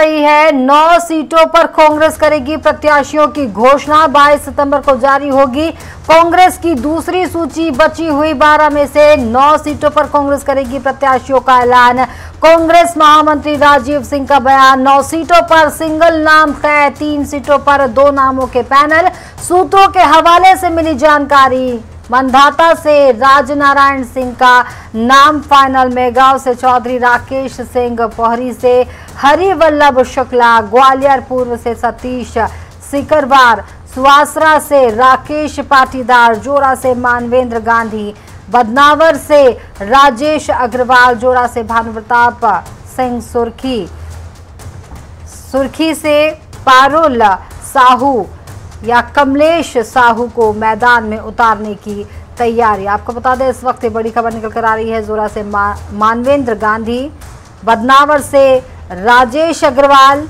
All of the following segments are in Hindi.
रही है। 9 सीटों पर कांग्रेस करेगी प्रत्याशियों की घोषणा। 22 सितंबर को जारी होगी कांग्रेस की दूसरी सूची। बची हुई 12 में से 9 सीटों पर कांग्रेस करेगी प्रत्याशियों का ऐलान। कांग्रेस महामंत्री राजीव सिंह का बयान। 9 सीटों पर सिंगल नाम तय, 3 सीटों पर 2 नामों के पैनल। सूत्रों के हवाले से मिली जानकारी, मंधाता से राजनारायण सिंह का नाम फाइनल। मेगांव से चौधरी राकेश सिंह, पोहरी से हरिवल्लभ शुक्ला, ग्वालियर पूर्व से सतीश सिकरवार, सुवासरा से राकेश पाटीदार, जोरा से मानवेंद्र गांधी, बदनावर से राजेश अग्रवाल, जोरा से भानुप्रताप सिंह, सुर्खी से पारुल साहू या कमलेश साहू को मैदान में उतारने की तैयारी। आपको बता दें इस वक्त बड़ी खबर निकल कर आ रही है। जोरा से मानवेंद्र गांधी, बदनावर से राजेश अग्रवाल,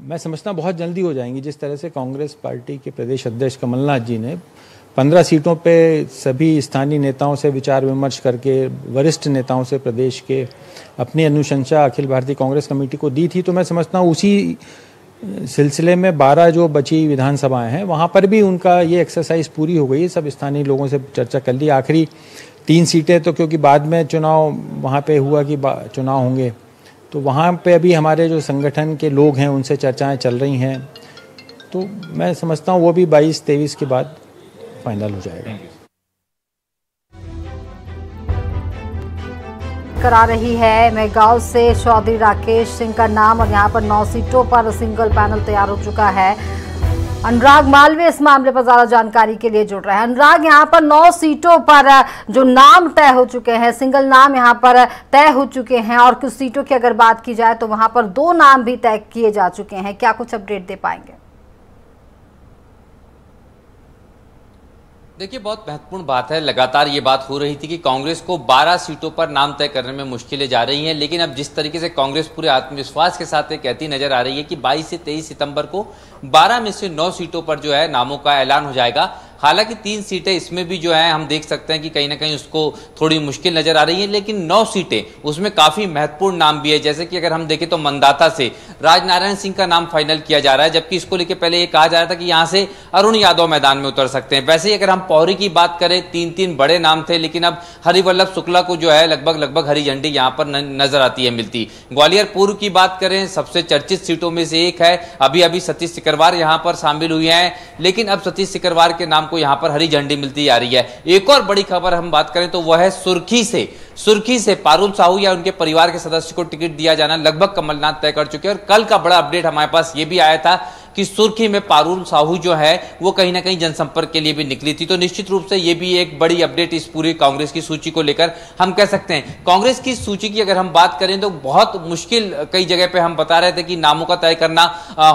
मैं समझता हूं बहुत जल्दी हो जाएंगी। जिस तरह से कांग्रेस पार्टी के प्रदेश अध्यक्ष कमलनाथ जी ने 15 सीटों पे सभी स्थानीय नेताओं से विचार विमर्श करके, वरिष्ठ नेताओं से प्रदेश के अपनी अनुशंसा अखिल भारतीय कांग्रेस कमेटी को दी थी, तो मैं समझता हूँ उसी सिलसिले में 12 जो बची विधानसभाएं हैं वहाँ पर भी उनका ये एक्सरसाइज पूरी हो गई है। सब स्थानीय लोगों से चर्चा कर ली। आखिरी 3 सीटें तो क्योंकि बाद में चुनाव वहाँ पे हुआ कि चुनाव होंगे, तो वहाँ पे अभी हमारे जो संगठन के लोग हैं उनसे चर्चाएँ चल रही हैं। तो मैं समझता हूँ वो भी 22-23 के बाद फाइनल हो जाएगा। करा रही है मेगांव से चौधरी राकेश सिंह का नाम और यहां पर 9 सीटों पर सिंगल पैनल तैयार हो चुका है। अनुराग मालवीय इस मामले पर ज्यादा जानकारी के लिए जुड़ रहे हैं। अनुराग, यहां पर 9 सीटों पर जो नाम तय हो चुके हैं, सिंगल नाम यहां पर तय हो चुके हैं, और कुछ सीटों की अगर बात की जाए तो वहां पर 2 नाम भी तय किए जा चुके हैं। क्या कुछ अपडेट दे पाएंगे? देखिए, बहुत महत्वपूर्ण बात है। लगातार ये बात हो रही थी कि कांग्रेस को 12 सीटों पर नाम तय करने में मुश्किलें जा रही हैं, लेकिन अब जिस तरीके से कांग्रेस पूरे आत्मविश्वास के साथ ये कहती नजर आ रही है कि 22 से 23 सितंबर को 12 में से 9 सीटों पर जो है नामों का ऐलान हो जाएगा। हालांकि 3 सीटें इसमें भी जो है हम देख सकते हैं कि कहीं ना कहीं उसको थोड़ी मुश्किल नजर आ रही है, लेकिन 9 सीटें उसमें काफी महत्वपूर्ण नाम भी है। जैसे कि अगर हम देखें तो मंदाता से राजनारायण सिंह का नाम फाइनल किया जा रहा है, जबकि इसको लेकर पहले ये कहा जा रहा था कि यहां से अरुण यादव मैदान में उतर सकते हैं। वैसे ही अगर हम पौरी की बात करें, 3 बड़े नाम थे, लेकिन अब हरिवल्लभ शुक्ला को जो है लगभग हरी झंडी यहां पर नजर आती है मिलती। ग्वालियर पूर्व की बात करें, सबसे चर्चित सीटों में से एक है। अभी सतीश सिकरवार यहां पर शामिल हुए हैं, लेकिन अब सतीश सिकरवार के नाम को यहां पर हरी झंडी मिलती आ रही है। एक और बड़ी खबर हम बात करें तो वह है सुर्खी से पारुल साहू या उनके परिवार के सदस्य को टिकट दिया जाना लगभग कमलनाथ तय कर चुके हैं। और कल का बड़ा अपडेट हमारे पास यह भी आया था कि सुर्खी में पारुल साहू जो है वो कहीं ना कहीं जनसंपर्क के लिए भी निकली थी। तो निश्चित रूप से ये भी एक बड़ी अपडेट इस पूरी कांग्रेस की सूची को लेकर हम कह सकते हैं। कांग्रेस की सूची की अगर हम बात करें तो बहुत मुश्किल कई जगह पे हम बता रहे थे कि नामों का तय करना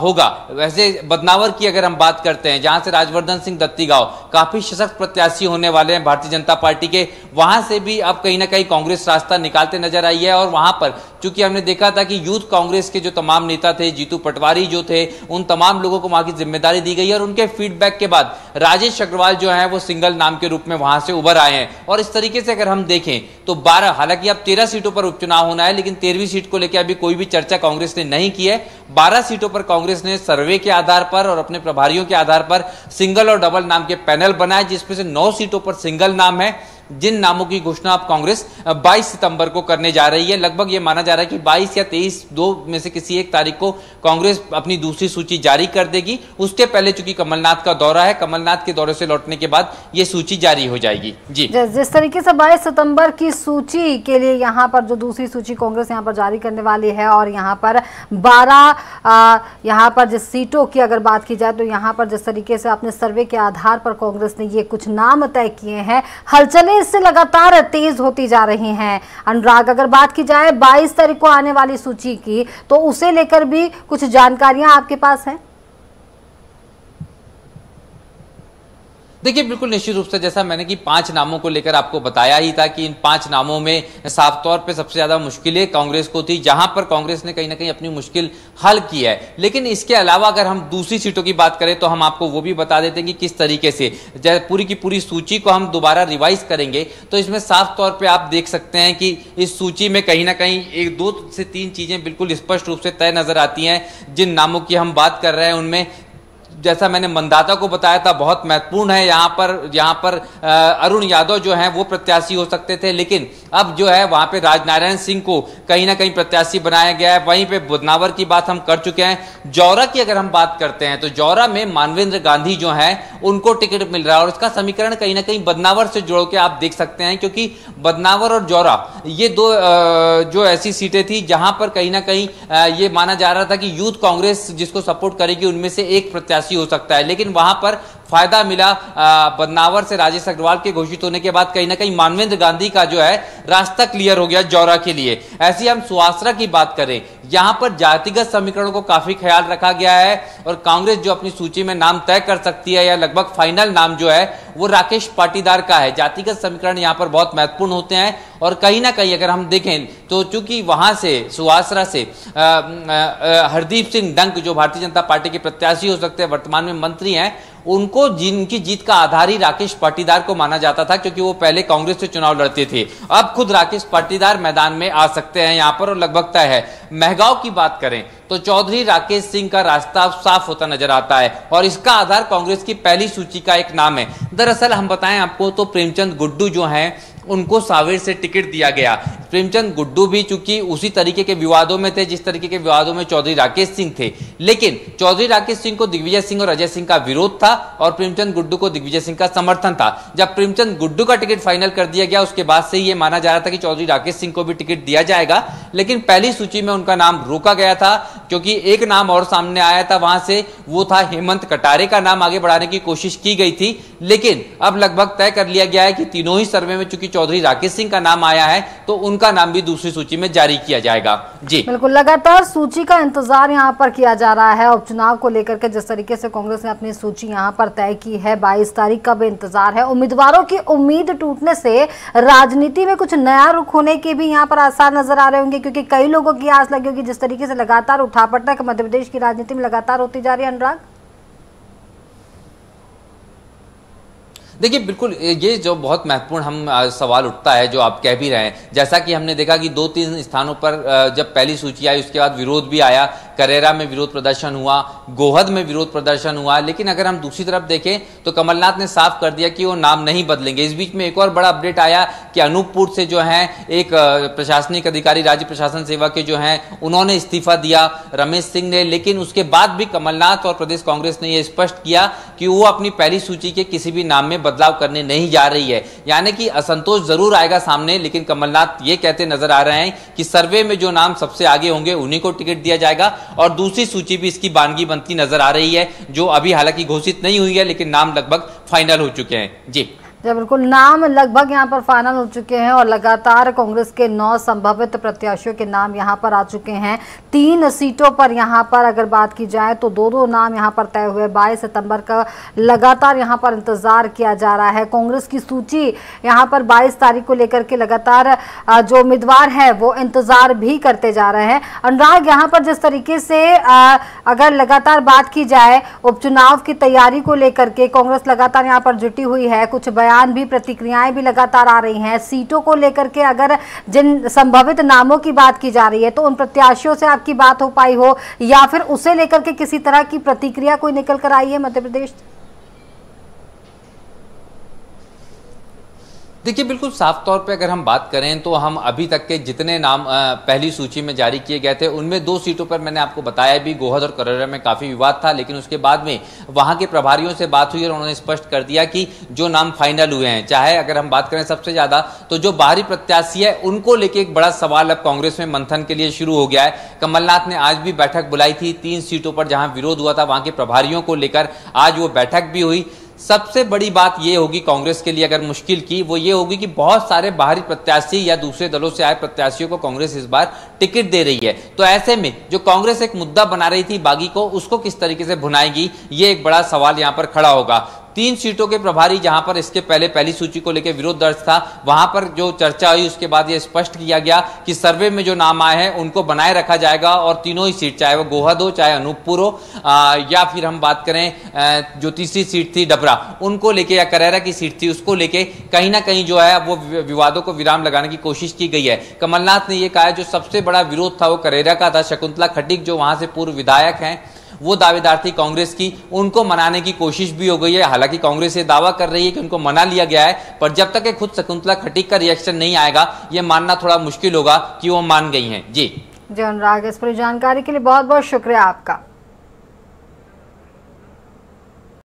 होगा। वैसे बदनावर की अगर हम बात करते हैं, जहां से राजवर्धन सिंह दत्तीगांव काफी सशक्त प्रत्याशी होने वाले हैं भारतीय जनता पार्टी के, वहां से भी अब कहीं ना कहीं कांग्रेस रास्ता निकालते नजर आई है। और वहां पर चूंकि हमने देखा था कि यूथ कांग्रेस के जो तमाम नेता थे, जीतू पटवारी जो थे, उन तमाम लोगों को वहां की जिम्मेदारी दी गई है और उनके फीडबैक के बाद राजेश अग्रवाल जो है वो सिंगल नाम के रूप में वहां से उभर आए हैं। और इस तरीके से अगर हम देखें तो 12, हालांकि अब 13 सीटों पर उपचुनाव होना है, लेकिन 13वीं सीट को लेकर अभी कोई भी चर्चा कांग्रेस ने नहीं की है। 12 सीटों पर कांग्रेस ने सर्वे के आधार पर और अपने प्रभारियों के आधार पर सिंगल और डबल नाम के पैनल बनाए, जिसमें से 9 सीटों पर सिंगल नाम है। जिन नामों की घोषणा अब कांग्रेस 22 सितंबर को करने जा रही है। लगभग यह माना जा रहा है कि 22 या 23, 2 में से किसी एक तारीख को कांग्रेस अपनी दूसरी सूची जारी कर देगी। उसके पहले चूंकि कमलनाथ का दौरा है, कमलनाथ के दौरे से लौटने के बाद यह सूची जारी हो जाएगी। जी, जिस तरीके से 22 सितंबर की सूची के लिए यहाँ पर जो दूसरी सूची कांग्रेस यहाँ पर जारी करने वाली है, और यहाँ पर 12 यहाँ पर जिस सीटों की अगर बात की जाए तो यहाँ पर जिस तरीके से अपने सर्वे के आधार पर कांग्रेस ने ये कुछ नाम तय किए हैं, हलचलें इससे लगातार तेज होती जा रही हैं। अनुराग, अगर बात की जाए 22 तारीख को आने वाली सूची की, तो उसे लेकर भी कुछ जानकारियां आपके पास हैं? देखिए बिल्कुल निश्चित रूप से जैसा मैंने कि 5 नामों को लेकर आपको बताया ही था कि इन 5 नामों में साफ तौर पे सबसे ज्यादा मुश्किलें कांग्रेस को थी, जहां पर कांग्रेस ने कहीं ना कहीं अपनी मुश्किल हल की है। लेकिन इसके अलावा अगर हम दूसरी सीटों की बात करें तो हम आपको वो भी बता देते हैं कि किस तरीके से पूरी की पूरी सूची को हम दोबारा रिवाइज करेंगे तो इसमें साफ तौर पर आप देख सकते हैं कि इस सूची में कहीं ना कहीं 1, 2 से 3 चीजें बिल्कुल स्पष्ट रूप से तय नजर आती हैं। जिन नामों की हम बात कर रहे हैं उनमें जैसा मैंने मंदाता को बताया था बहुत महत्वपूर्ण है, यहाँ पर अरुण यादव जो हैं वो प्रत्याशी हो सकते थे, लेकिन अब जो है वहां पे राजनारायण सिंह को कहीं ना कहीं प्रत्याशी बनाया गया है। वहीं पे बदनावर की बात हम कर चुके हैं। जौरा की अगर हम बात करते हैं तो जौरा में मानवेंद्र गांधी जो है उनको टिकट मिल रहा है और इसका समीकरण कहीं ना कहीं बदनावर से जोड़ के आप देख सकते हैं, क्योंकि बदनावर और जौरा ये दो जो ऐसी सीटें थी जहां पर कहीं ना कहीं ये माना जा रहा था कि यूथ कांग्रेस जिसको सपोर्ट करेगी उनमें से एक प्रत्याशी हो सकता है, लेकिन वहां पर फायदा मिला बदनावर से राजेश अग्रवाल के घोषित होने के बाद कहीं ना कहीं मानवेंद्र गांधी का जो है रास्ता क्लियर हो गया जौरा के लिए। ऐसी हम सुवासरा की बात करें, यहां पर जातिगत समीकरणों को काफी ख्याल रखा गया है और कांग्रेस जो अपनी सूची में नाम तय कर सकती है या लगभग फाइनल नाम जो है वो राकेश पाटीदार का है। जातिगत समीकरण यहां पर बहुत महत्वपूर्ण होते हैं और कहीं ना कहीं अगर हम देखें तो चूंकि वहां से सुवासरा से हरदीप सिंह डंक जो भारतीय जनता पार्टी के प्रत्याशी हो सकते हैं, वर्तमान में मंत्री हैं, उनको जिनकी जीत का आधार ही राकेश पाटीदार को माना जाता था क्योंकि वो पहले कांग्रेस से चुनाव लड़ते थे। अब खुद राकेश पाटीदार मैदान में आ सकते हैं यहां पर और लगभग तय है। महगांव की बात करें तो चौधरी राकेश सिंह का रास्ता साफ होता नजर आता है और इसका आधार कांग्रेस की पहली सूची का एक नाम है। दरअसल हम बताएं आपको तो प्रेमचंद गुड्डू जो हैं उनको सावेर से टिकट दिया गया। प्रेमचंद गुड्डू भी चूंकि उसी तरीके के विवादों में थे जिस तरीके के विवादों में चौधरी राकेश सिंह थे, लेकिन चौधरी राकेश सिंह को दिग्विजय सिंह और अजय सिंह का विरोध था और प्रेमचंद गुड्डू को दिग्विजय सिंह का समर्थन था। जब प्रेमचंद गुड्डू का टिकट फाइनल कर दिया गया उसके बाद से ये माना जा रहा था कि चौधरी राकेश सिंह को भी टिकट दिया जाएगा, लेकिन पहली सूची में उनका नाम रोका गया था क्योंकि एक नाम और सामने आया था वहां से, वो था हेमंत कटारे का नाम आगे बढ़ाने की कोशिश की गई थी, लेकिन अब लगभग तय कर लिया गया है कि तीनों ही सर्वे में चूंकि चौधरी राकेश सिंह का नाम आया है तो उनका नाम भी दूसरी सूची में जारी किया जाएगा। जी बिल्कुल, लगातार सूची का इंतजार यहां पर किया जा रहा है। उपचुनाव को लेकर के जिस तरीके से कांग्रेस ने अपनी सूची यहां पर तय की है, 22 तारीख का भी इंतजार है। उम्मीदवारों की उम्मीद टूटने से राजनीति में कुछ नया रुख होने के भी यहां पर आसार नजर आ रहे होंगे, क्योंकि कई लोगों की आस लगी होगी जिस तरीके से लगातार उठापटक मध्य प्रदेश की राजनीति में लगातार होती जा रही है। अनुराग, देखिए बिल्कुल ये जो बहुत महत्वपूर्ण हम सवाल उठता है जो आप कह भी रहे हैं, जैसा कि हमने देखा कि 2-3 स्थानों पर जब पहली सूची आई उसके बाद विरोध भी आया। करेरा में विरोध प्रदर्शन हुआ, गोहद में विरोध प्रदर्शन हुआ, लेकिन अगर हम दूसरी तरफ देखें तो कमलनाथ ने साफ कर दिया कि वो नाम नहीं बदलेंगे। इस बीच में एक और बड़ा अपडेट आया कि अनूपपुर से जो है एक प्रशासनिक अधिकारी राज्य प्रशासन सेवा के जो हैं उन्होंने इस्तीफा दिया, रमेश सिंह ने, लेकिन उसके बाद भी कमलनाथ और प्रदेश कांग्रेस ने यह स्पष्ट किया कि वो अपनी पहली सूची के किसी भी नाम में बदलाव करने नहीं जा रही है। यानी कि असंतोष जरूर आएगा सामने, लेकिन कमलनाथ ये कहते नजर आ रहे हैं कि सर्वे में जो नाम सबसे आगे होंगे उन्हीं को टिकट दिया जाएगा और दूसरी सूची भी इसकी बानगी बनती नजर आ रही है, जो अभी हालांकि घोषित नहीं हुई है लेकिन नाम लगभग फाइनल हो चुके हैं। जी बिल्कुल, नाम लगभग यहां पर फाइनल हो चुके हैं और लगातार कांग्रेस के 9 संभावित प्रत्याशियों के नाम यहां पर आ चुके हैं। 3 सीटों पर यहां पर अगर बात की जाए तो 2-2 नाम यहां पर तय हुए। 22 सितंबर का लगातार यहां पर इंतजार किया जा रहा है। कांग्रेस की सूची यहां पर 22 तारीख को लेकर के लगातार जो उम्मीदवार है वो इंतजार भी करते जा रहे हैं। अनुराग, यहां पर जिस तरीके से अगर लगातार बात की जाए उपचुनाव की तैयारी को लेकर के कांग्रेस लगातार यहां पर जुटी हुई है, कुछ बयान भी, प्रतिक्रियाएं भी लगातार आ रही हैं। सीटों को लेकर के अगर जिन संभावित नामों की बात की जा रही है तो उन प्रत्याशियों से आपकी बात हो पाई हो या फिर उसे लेकर के किसी तरह की प्रतिक्रिया कोई निकल कर आई है मध्य प्रदेश? देखिए बिल्कुल साफ तौर पे अगर हम बात करें तो हम अभी तक के जितने नाम पहली सूची में जारी किए गए थे उनमें 2 सीटों पर मैंने आपको बताया भी, गोहद और करेरा में काफी विवाद था, लेकिन उसके बाद में वहां के प्रभारियों से बात हुई और उन्होंने स्पष्ट कर दिया कि जो नाम फाइनल हुए हैं, चाहे अगर हम बात करें सबसे ज्यादा तो जो बाहरी प्रत्याशी है उनको लेके एक बड़ा सवाल अब कांग्रेस में मंथन के लिए शुरू हो गया है। कमलनाथ ने आज भी बैठक बुलाई थी 3 सीटों पर जहां विरोध हुआ था, वहां के प्रभारियों को लेकर आज वो बैठक भी हुई। सबसे बड़ी बात यह होगी कांग्रेस के लिए अगर मुश्किल की, वो ये होगी कि बहुत सारे बाहरी प्रत्याशी या दूसरे दलों से आए प्रत्याशियों को कांग्रेस इस बार टिकट दे रही है। तो ऐसे में जो कांग्रेस एक मुद्दा बना रही थी बागी को, उसको किस तरीके से भुनाएगी, ये एक बड़ा सवाल यहां पर खड़ा होगा। 3 सीटों के प्रभारी, जहां पर इसके पहले पहली सूची को लेकर विरोध दर्ज था, वहां पर जो चर्चा हुई उसके बाद यह स्पष्ट किया गया कि सर्वे में जो नाम आए हैं उनको बनाए रखा जाएगा और तीनों ही सीट, चाहे वो गोहद हो, चाहे अनूपपुर हो, या फिर हम बात करें जो तीसरी सीट थी डबरा, उनको लेके, या करेरा की सीट थी, उसको लेके कहीं ना कहीं जो है वो विवादों को विराम लगाने की कोशिश की गई है। कमलनाथ ने यह कहा जो सबसे बड़ा विरोध था वो करेरा का था। शकुंतला खटीक जो वहां से पूर्व विधायक हैं, वो दावेदार थी कांग्रेस की, उनको मनाने की कोशिश भी हो गई है। हालांकि कांग्रेस ये दावा कर रही है कि उनको मना लिया गया है, पर जब तक खुद शकुंतला खटीक का रिएक्शन नहीं आएगा ये मानना थोड़ा मुश्किल होगा कि वो मान गई हैं। जी अनुराग, इस पर जानकारी के लिए बहुत बहुत शुक्रिया आपका।